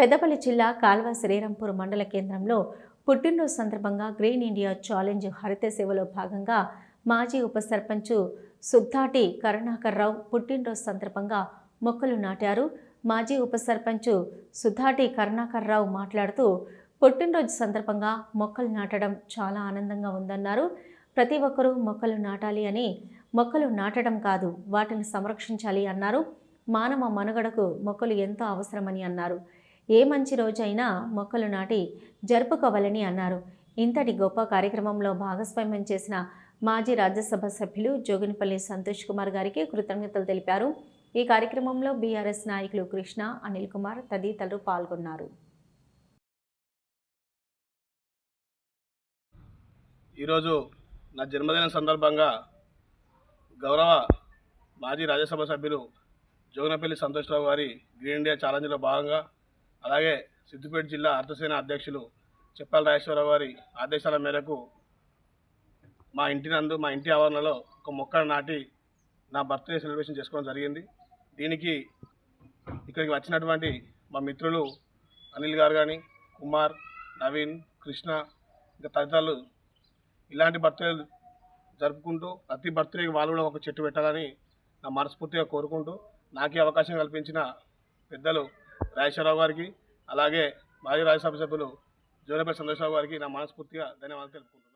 పెద్దపల్లి జిల్లా కాల్వ శ్రీరాంపూర్ మండల కేంద్రంలో పుట్టినరోజు సందర్భంగా గ్రీన్ ఇండియా ఛాలెంజ్ హరిత సేవలో భాగంగా మాజీ ఉప సర్పంచ్ సుద్దాటి కరుణాకర్రావు పుట్టినరోజు సందర్భంగా మొక్కలు నాటారు. మాజీ ఉప సర్పంచ్ సుద్దాటి కరుణాకర్రావు మాట్లాడుతూ పుట్టినరోజు సందర్భంగా మొక్కలు నాటడం చాలా ఆనందంగా ఉందన్నారు. ప్రతి ఒక్కరూ మొక్కలు నాటాలి అని, మొక్కలు నాటడం కాదు వాటిని సంరక్షించాలి అన్నారు. మానవ మనుగడకు మొక్కలు ఎంతో అవసరమని అన్నారు. ఏ మంచి రోజైనా మొక్కలు నాటి జరుపుకోవాలని అన్నారు. ఇంతటి గొప్ప కార్యక్రమంలో భాగస్వామ్యం చేసిన మాజీ రాజ్యసభ సభ్యులు జోగినిపల్లి సంతోష్ కుమార్ గారికి కృతజ్ఞతలు తెలిపారు. ఈ కార్యక్రమంలో బీఆర్ఎస్ నాయకులు కృష్ణ, అనిల్ కుమార్ తదితరులు పాల్గొన్నారు. ఈరోజు నా జన్మదినం సందర్భంగా గౌరవ మాజీ రాజ్యసభ సభ్యులు జోగినపల్లి సంతోష్రావు గారి గ్రీన్ ఇండియా ఛాలెంజ్లో భాగంగా, అలాగే సిద్దిపేట జిల్లా అర్థసేన అధ్యక్షులు చెప్పాల రాజేశ్వరరావు గారి ఆదేశాల మేరకు మా ఇంటి ఆవరణలో ఒక మొక్కను నాటి నా బర్త్డే సెలబ్రేషన్ చేసుకోవడం జరిగింది. దీనికి ఇక్కడికి వచ్చినటువంటి మా మిత్రులు అనిల్ గారు కానీ, కుమార్, నవీన్, కృష్ణ ఇంకా తదితరులు ఇలాంటి బర్త్డేలు జరుపుకుంటూ ప్రతి బర్త్డేకి వాళ్ళు కూడా ఒక చెట్టు పెట్టాలని నా మనస్ఫూర్తిగా కోరుకుంటూ, నాకు ఈ అవకాశం కల్పించిన పెద్దలు రాజేశ్వరరావు గారికి, అలాగే మాజీ రాజ్యసభ సభ్యులు జోగినపల్లి సంతోషరావు గారికి నా మనస్ఫూర్తిగా ధన్యవాదాలు తెలుపుకుంటున్నాను.